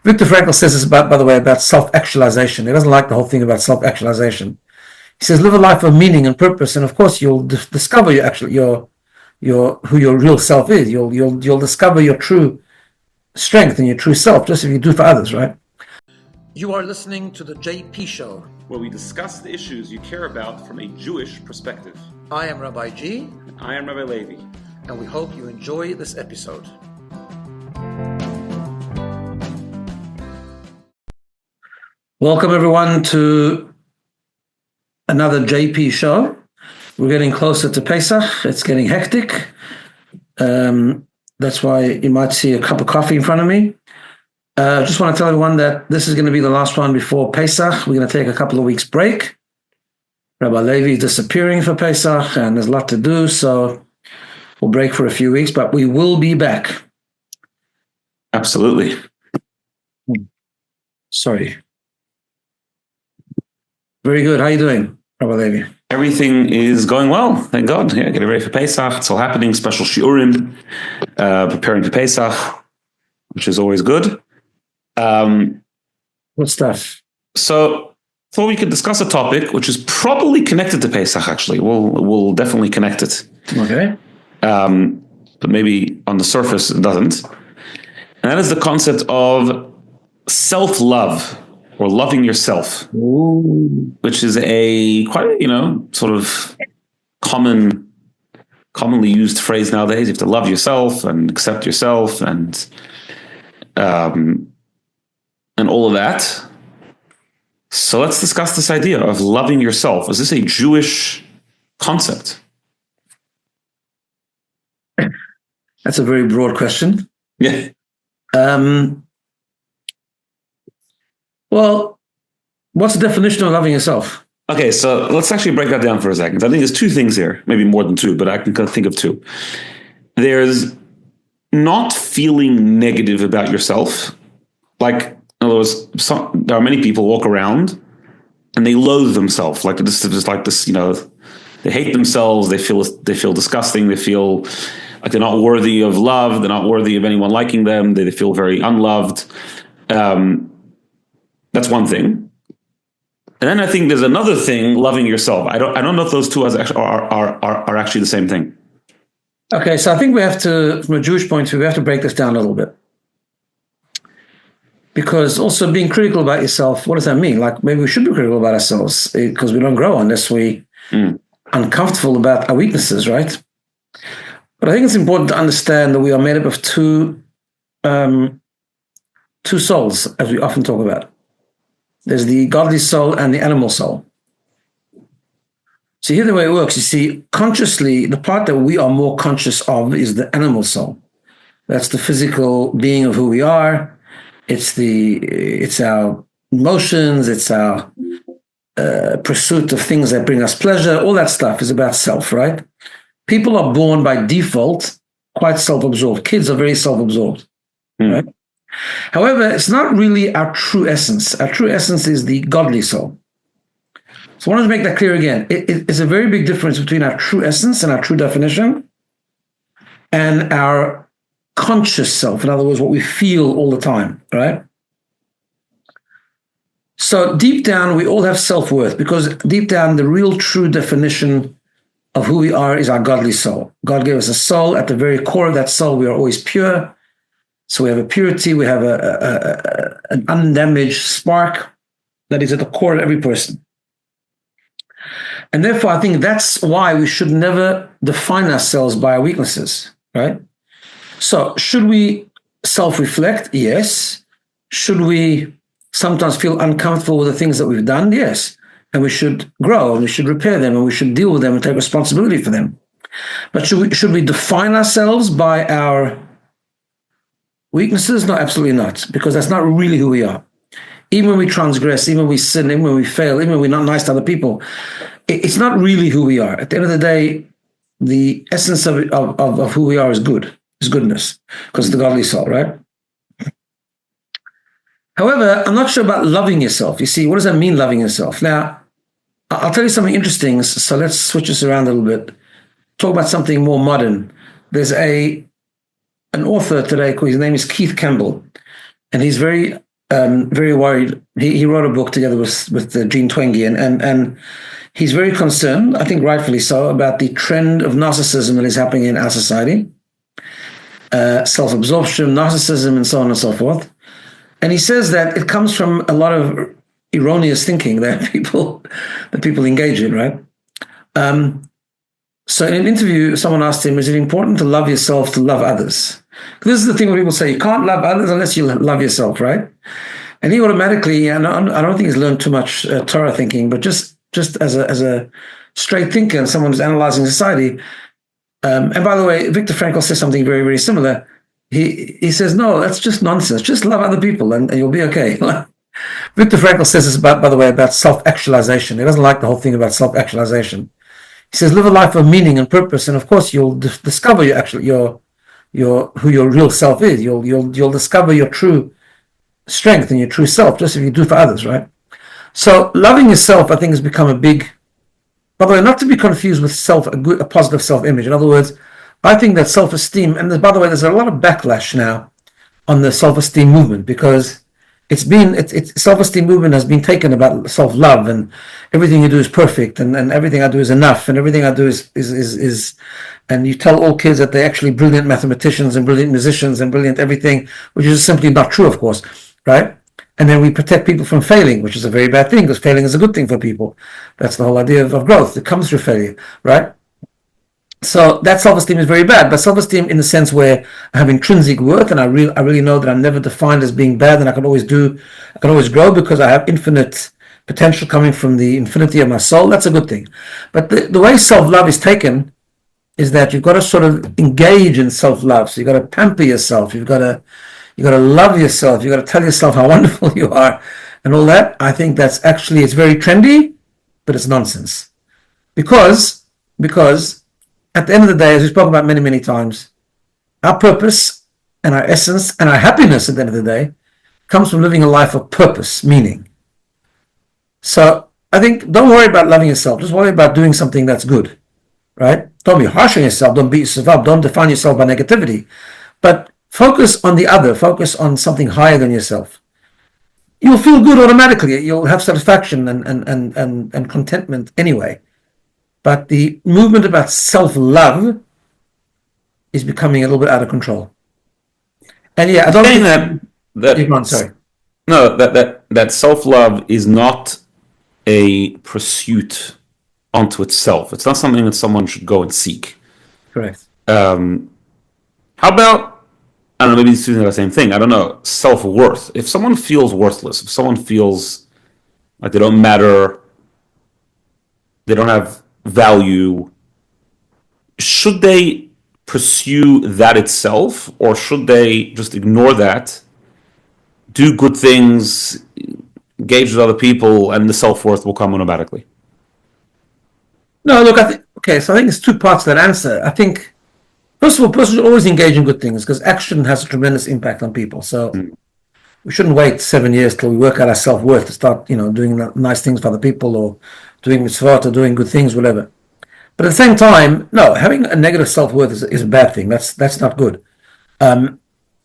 Viktor Frankl says this about, by the way, about self-actualization. He doesn't like the whole thing about self-actualization. He says, live a life of meaning and purpose, and of course, you'll discover who your real self is. You'll discover your true strength and your true self, just if you do for others, right? You are listening to the JP Show, where we discuss the issues you care about from a Jewish perspective. I am Rabbi G. And I am Rabbi Levi. And we hope you enjoy this episode. Welcome everyone to another JP Show. We're getting closer to Pesach. It's getting hectic. That's why you might see a cup of coffee in front of me. Just want to tell everyone that this is going to be the last one before Pesach. We're going to take a couple of weeks break. Rabbi Levi is disappearing for Pesach, and there's a lot to do, so we'll break for a few weeks, but we will be back. Absolutely. Sorry. Very good. How are you doing, Rabbi Levi? Everything is going well, thank God. Yeah, getting ready for Pesach. It's all happening. Special shiurim, preparing for Pesach, which is always good. Good stuff. So, thought we could discuss a topic which is probably connected to Pesach. Actually, we'll definitely connect it. Okay. But maybe on the surface it doesn't. And that is the concept of self-love. Or loving yourself, Ooh. Which is a quite, sort of commonly used phrase nowadays. You have to love yourself and accept yourself and all of that. So let's discuss this idea of loving yourself. Is this a Jewish concept? That's a very broad question. Yeah. Well, what's the definition of loving yourself? Okay, so let's actually break that down for a second. I think there's two things here, maybe more than two, but I can think of two. There's not feeling negative about yourself. Like, in other words, there are many people walk around and they loathe themselves. Like this is like this, they hate themselves. They feel disgusting. They feel like they're not worthy of love. They're not worthy of anyone liking them. They feel very unloved. That's one thing. And then I think there's another thing, loving yourself. I don't know if those two are actually the same thing. Okay, so I think we have to, from a Jewish point of view, we have to break this down a little bit. Because also being critical about yourself, what does that mean? Like maybe we should be critical about ourselves because we don't grow unless we uncomfortable about our weaknesses, right? But I think it's important to understand that we are made up of two souls, as we often talk about. There's the godly soul and the animal soul. So here the way it works, you see, consciously, the part that we are more conscious of is the animal soul. That's the physical being of who we are. It's our emotions, it's our pursuit of things that bring us pleasure. All that stuff is about self, right? People are born by default quite self-absorbed. Kids are very self-absorbed, right? However, it's not really our true essence. Our true essence is the godly soul. So I wanted to make that clear again. It's a very big difference between our true essence and our true definition and our conscious self. In other words, what we feel all the time, right? So deep down, we all have self-worth because deep down, the real true definition of who we are is our godly soul. God gave us a soul. At the very core of that soul, we are always pure. So we have a purity, we have an undamaged spark that is at the core of every person. And therefore, I think that's why we should never define ourselves by our weaknesses, right? So should we self-reflect? Yes. Should we sometimes feel uncomfortable with the things that we've done? Yes. And we should grow and we should repair them and we should deal with them and take responsibility for them. But should we define ourselves by our weaknesses? No, absolutely not, because that's not really who we are. Even when we transgress, even when we sin, even when we fail, even when we're not nice to other people, it's not really who we are. At the end of the day, the essence of who we are is goodness, because it's the godly soul, right? However, I'm not sure about loving yourself. You see, what does that mean, loving yourself? Now, I'll tell you something interesting, so let's switch this around a little bit. Talk about something more modern. There's an author today, his name is Keith Campbell, and he's very very worried. He wrote a book together with Gene Twenge, and he's very concerned, I think rightfully so, about the trend of narcissism that is happening in our society, self-absorption, narcissism, and so on and so forth. And he says that it comes from a lot of erroneous thinking that people engage in, right? So in an interview, someone asked him, is it important to love yourself to love others? This is the thing where people say, you can't love others unless you love yourself, right? And he automatically, and I don't think he's learned too much Torah thinking, but just as a straight thinker and someone who's analyzing society. And by the way, Viktor Frankl says something very, very similar. He says, no, that's just nonsense. Just love other people and you'll be okay. Viktor Frankl says this by the way, about self-actualization. He doesn't like the whole thing about self-actualization. He says, live a life of meaning and purpose, and of course you'll discover who your real self is. You'll discover your true strength and your true self, just if you do for others, right? So loving yourself, I think, has become a big, by the way, not to be confused with a positive self-image. In other words, I think that self-esteem, and by the way, there's a lot of backlash now on the self-esteem movement, because self-esteem movement has been taken about self-love, and everything you do is perfect, and everything I do is enough, and everything I do is and you tell all kids that they're actually brilliant mathematicians and brilliant musicians and brilliant everything, which is simply not true, of course, right? And then we protect people from failing, which is a very bad thing, because failing is a good thing for people. That's the whole idea of growth. It comes through failure, right? So that self-esteem is very bad, but self-esteem in the sense where I have intrinsic worth, and I really know that I'm never defined as being bad, and I can always grow because I have infinite potential coming from the infinity of my soul. That's a good thing. But the way self-love is taken is that you've got to sort of engage in self-love. So you've got to pamper yourself. You've got to love yourself. You've got to tell yourself how wonderful you are and all that. I think it's very trendy, but it's nonsense. Because at the end of the day, as we spoke about many, many times, our purpose and our essence and our happiness at the end of the day comes from living a life of purpose, meaning. So I think don't worry about loving yourself. Just worry about doing something that's good, right? Don't be harsh on yourself. Don't beat yourself up. Don't define yourself by negativity. But focus on the other. Focus on something higher than yourself. You'll feel good automatically. You'll have satisfaction and contentment anyway. But the movement about self-love is becoming a little bit out of control. And yeah, I don't think that self-love is not a pursuit onto itself. It's not something that someone should go and seek. Correct. How about, I don't know, maybe these two are the same thing. I don't know, self-worth. If someone feels worthless, if someone feels like they don't matter, they don't have value, should they pursue that itself, or should they just ignore that, do good things, engage with other people, and the self-worth will come automatically? No, look, I think there's two parts to that answer. I think, first of all, persons should always engage in good things, because action has a tremendous impact on people. So we shouldn't wait 7 years till we work out our self-worth to start, doing nice things for other people, or doing mitzvot, or doing good things, whatever. But at the same time, no, having a negative self-worth is a bad thing. That's not good,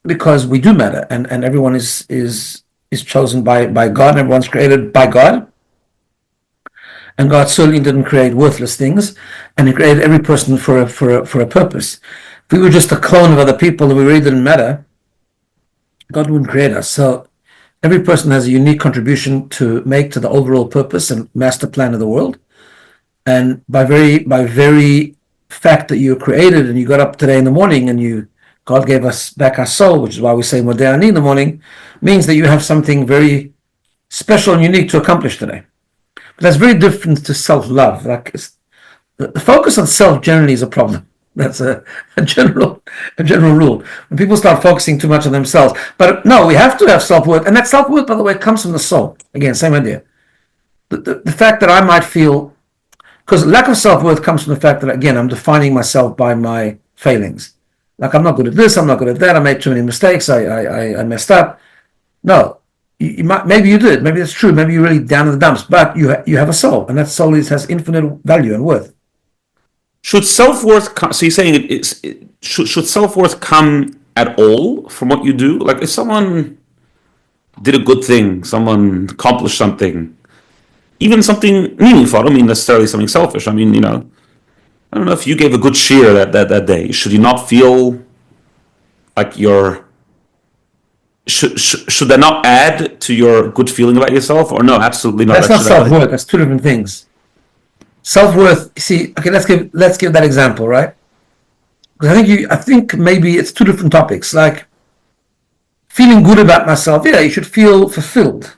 because we do matter, and everyone is chosen by God, and everyone's created by God, and God certainly didn't create worthless things, and He created every person for a purpose. If we were just a clone of other people and we really didn't matter, God wouldn't create us. So every person has a unique contribution to make to the overall purpose and master plan of the world. And by very fact that you're created and you got up today in the morning and God gave us back our soul, which is why we say Modeh in the morning, means that you have something very special and unique to accomplish today. But that's very different to self-love. Like the focus on self generally is a problem. That's a general rule. When people start focusing too much on themselves. But no, we have to have self-worth. And that self-worth, by the way, comes from the soul. Again, same idea. The fact that I might feel, because lack of self-worth comes from the fact that, again, I'm defining myself by my failings. Like, I'm not good at this, I'm not good at that, I made too many mistakes, I messed up. No, maybe you did, maybe that's true, maybe you're really down in the dumps, but you have a soul, and that soul has infinite value and worth. Should self-worth come, so you're saying should self-worth come at all from what you do? Like, if someone did a good thing, someone accomplished something, even something meaningful. I don't mean necessarily something selfish. I mean, I don't know if you gave a good cheer that day. Should you not feel like should that not add to your good feeling about yourself, or no? Absolutely not. That's That not should add. self-worth. That's two different things. Self-worth, see, okay, let's give that example, right? Because I think maybe it's two different topics. Like feeling good about myself, yeah, you should feel fulfilled.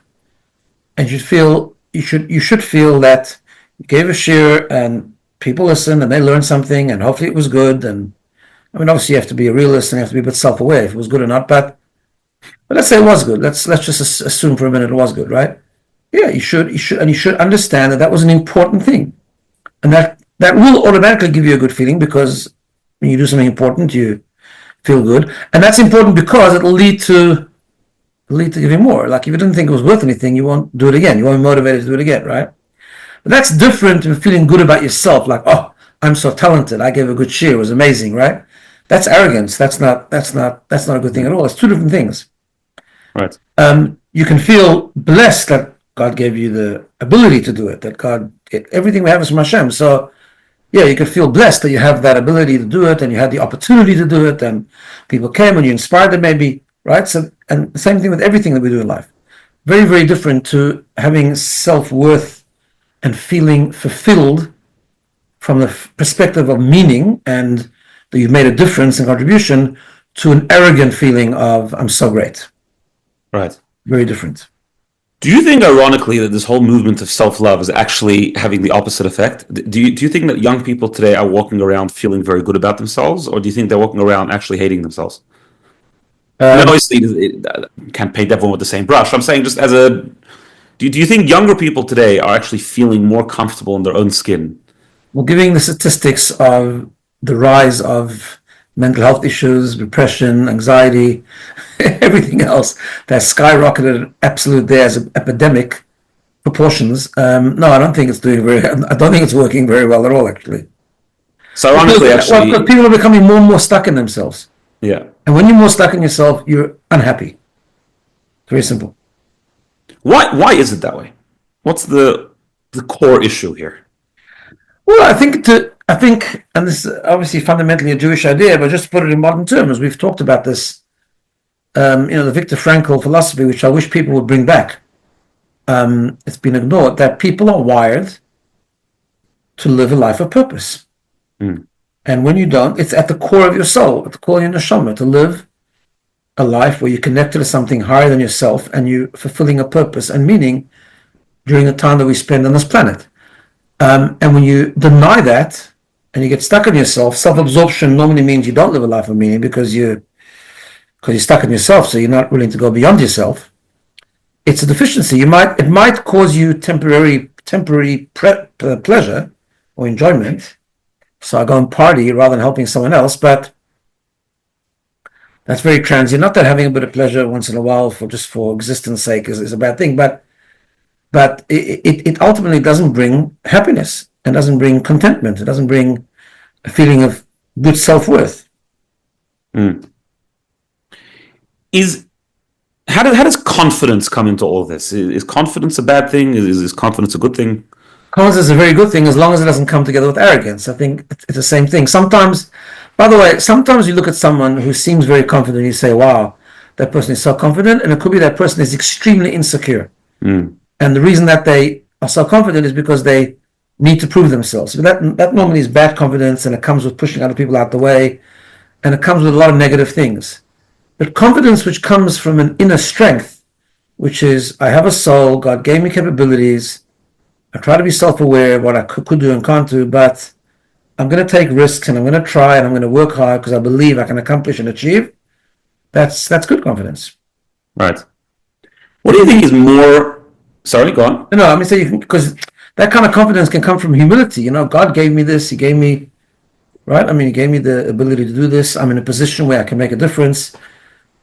And you should feel that you gave a share and people listened and they learned something and hopefully it was good. And I mean, obviously you have to be a realist and you have to be a bit self-aware if it was good or not. But let's say it was good. Let's just assume for a minute it was good, right? Yeah, you should understand that was an important thing, and that will automatically give you a good feeling because when you do something important, you feel good, and that's important because it'll lead to giving more. Like if you didn't think it was worth anything, you won't do it again. You won't be motivated to do it again, right? But that's different from feeling good about yourself. Like, oh, I'm so talented. I gave a good cheer. It was amazing, right? That's arrogance. That's not a good thing at all. It's two different things. Right. You can feel blessed that God gave you the ability to do it. That everything we have is from Hashem. So yeah, you can feel blessed that you have that ability to do it, and you had the opportunity to do it, and people came and you inspired them, maybe, right? So, and the same thing with everything that we do in life. Very, very different to having self-worth and feeling fulfilled from the perspective of meaning and that you've made a difference and contribution to an arrogant feeling of I'm so great. Right. Very different. Do you think, ironically, that this whole movement of self-love is actually having the opposite effect? Do you think that young people today are walking around feeling very good about themselves, or do you think they're walking around actually hating themselves? And obviously, can't paint everyone with the same brush. I'm saying just do you think younger people today are actually feeling more comfortable in their own skin? Well, giving the statistics of the rise of mental health issues, depression, anxiety, everything else that skyrocketed absolute there as an epidemic proportions. No, I don't think it's I don't think it's working very well at all, actually. So ironically, Well, people are becoming more and more stuck in themselves. Yeah. And when you're more stuck in yourself, you're unhappy. Very simple. Why is it that way? What's the core issue here? Well, I think, and this is obviously fundamentally a Jewish idea, but just to put it in modern terms, we've talked about this. The Viktor Frankl philosophy, which I wish people would bring back. It's been ignored that people are wired to live a life of purpose. Mm. And when you don't, it's at the core of your soul, at the core of your neshama, to live a life where you're connected to something higher than yourself and you're fulfilling a purpose and meaning during the time that we spend on this planet. And when you deny that and you get stuck in yourself, self-absorption normally means you don't live a life of meaning because you're stuck in yourself, so you're not willing to go beyond yourself. It's a deficiency. It might cause you temporary pleasure or enjoyment. So I go and party rather than helping someone else, but that's very transient. Not that having a bit of pleasure once in a while for existence sake is a bad thing, but it ultimately doesn't bring happiness and doesn't bring contentment. It doesn't bring a feeling of good self-worth. Mm. How does confidence come into all this? Is confidence a bad thing? Is confidence a good thing? Confidence is a very good thing as long as it doesn't come together with arrogance. I think it's the same thing. Sometimes, by the way, sometimes you look at someone who seems very confident and you say, wow, that person is so confident, and it could be that person is extremely insecure. Mm. And the reason that they are so confident is because they need to prove themselves. But that normally is bad confidence, and it comes with pushing other people out the way, and it comes with a lot of negative things. But confidence which comes from an inner strength, which is, I have a soul, God gave me capabilities, I try to be self-aware of what I could do and can't do, but I'm going to take risks and I'm going to try and I'm going to work hard because I believe I can accomplish and achieve. That's good confidence. Right. What do you think is more... Sorry, go on. No, I'm saying because that kind of confidence can come from humility. God gave me this, He gave me, right? I mean, He gave me the ability to do this. I'm in a position where I can make a difference.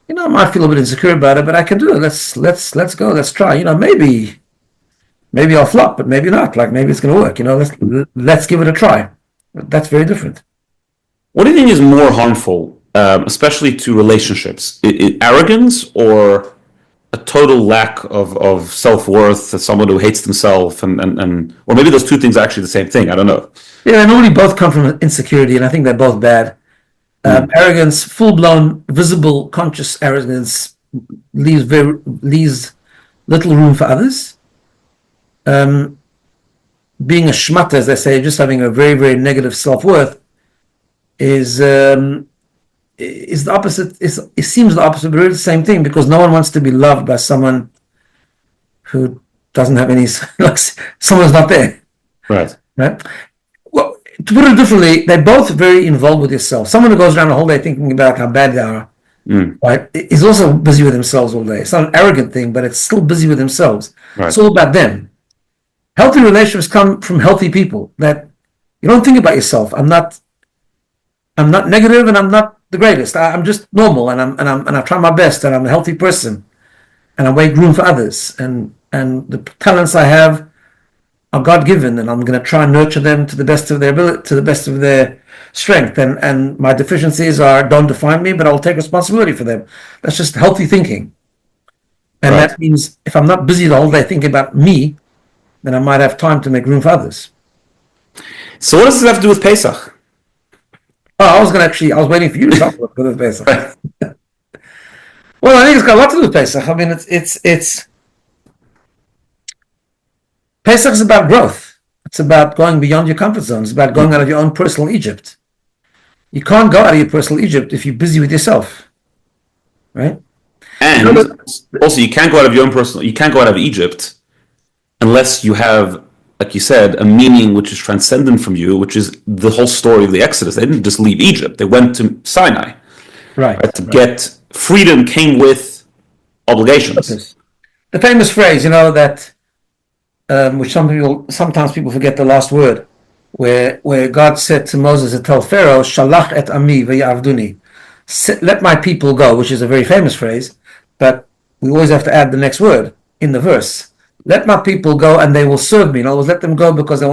I might feel a bit insecure about it, but I can do it. Let's go. Let's try. Maybe I'll flop, but maybe not. Like maybe it's going to work. Let's give it a try. That's very different. What do you think is more harmful, especially to relationships? Arrogance or a total lack of self-worth, someone who hates themselves, and or maybe those two things are actually the same thing. I don't know. Yeah, they normally both come from insecurity, and I think they're both bad. Arrogance, full-blown, visible, conscious arrogance leaves little room for others. Being a schmatter, as they say, just having a very, very negative self-worth is the opposite. It seems the opposite, but really the same thing, because no one wants to be loved by someone who doesn't have any, like someone's not there. Right. Well, to put it differently, they're both very involved with yourself. Someone who goes around the whole day thinking about how bad they are, right, is also busy with themselves all day. It's not an arrogant thing, but it's still busy with themselves. Right. It's all about them. Healthy relationships come from healthy people, that you don't think about yourself. I'm not negative, and I'm not the greatest. I'm just normal, and I try my best, and I'm a healthy person, and I make room for others, and the talents I have are God-given, and I'm going to try and nurture them to the best of their ability, to the best of their strength, and my deficiencies don't define me, but I'll take responsibility for them. That's just healthy thinking, and that means if I'm not busy the whole day thinking about me, then I might have time to make room for others. So what does this have to do with Pesach? Oh, I was waiting for you to talk about Pesach. Well, I think it's got a lot to do with Pesach. I mean, it's Pesach is about growth. It's about going beyond your comfort zone. It's about going out of your own personal Egypt. You can't go out of your personal Egypt if you're busy with yourself, right? And also, you can't go out of your own personal. You can't go out of Egypt unless you have, like you said, a meaning which is transcendent from you, which is the whole story of the Exodus. They didn't just leave Egypt; they went to Sinai. Right. To get freedom came with obligations. The famous phrase, that which sometimes people forget the last word, where God said to Moses to tell Pharaoh, "Shalach et ami v'yavduni," let my people go, which is a very famous phrase, but we always have to add the next word in the verse. Let my people go, and they will serve me. In other words, let them go because they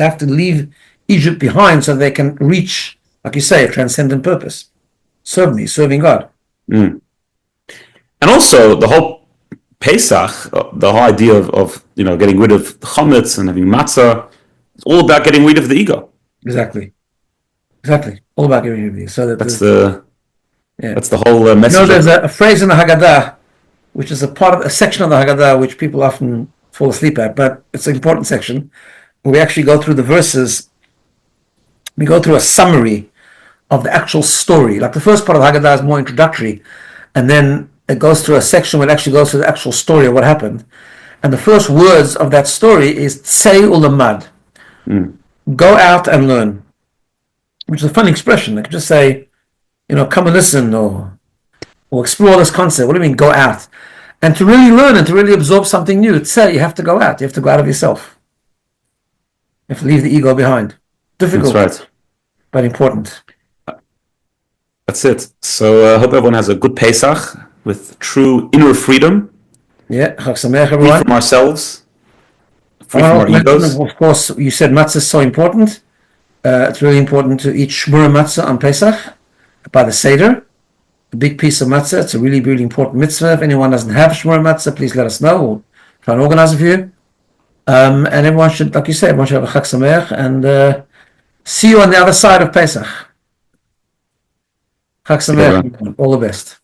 have to leave Egypt behind so they can reach, like you say, a transcendent purpose. Serve me, serving God. And also the whole Pesach, the whole idea of getting rid of chametz and having matzah, it's all about getting rid of the ego. Exactly. All about getting rid of the ego. So that's the whole message. There's a phrase in the Haggadah, which is a section of the Haggadah which people often fall asleep at, but it's an important section where we actually go through the verses. We go through a summary of the actual story. Like the first part of the Haggadah is more introductory, and then it goes through a section where it actually goes through the actual story of what happened. And the first words of that story is Tsei ulamad. Go out and learn. Which is a funny expression. They could just say, come and listen, or explore this concept. What do you mean, go out? And to really learn and to really absorb something new, you have to go out. You have to go out of yourself. You have to leave the ego behind. Difficult. That's right. But important. That's it. So I hope everyone has a good Pesach with true inner freedom. Yeah, Chag Sameach, everyone. Free from ourselves. Free from our egos. Of course, you said matzah is so important. It's really important to eat shmura matzah on Pesach by the Seder. A big piece of matzah. It's a really, really important mitzvah. If anyone doesn't have shmura matzah, please let us know. We'll try and organize it for you. And everyone should, like you said, everyone should have a Chag Sameach, and see you on the other side of Pesach. Chag Sameach. All the best.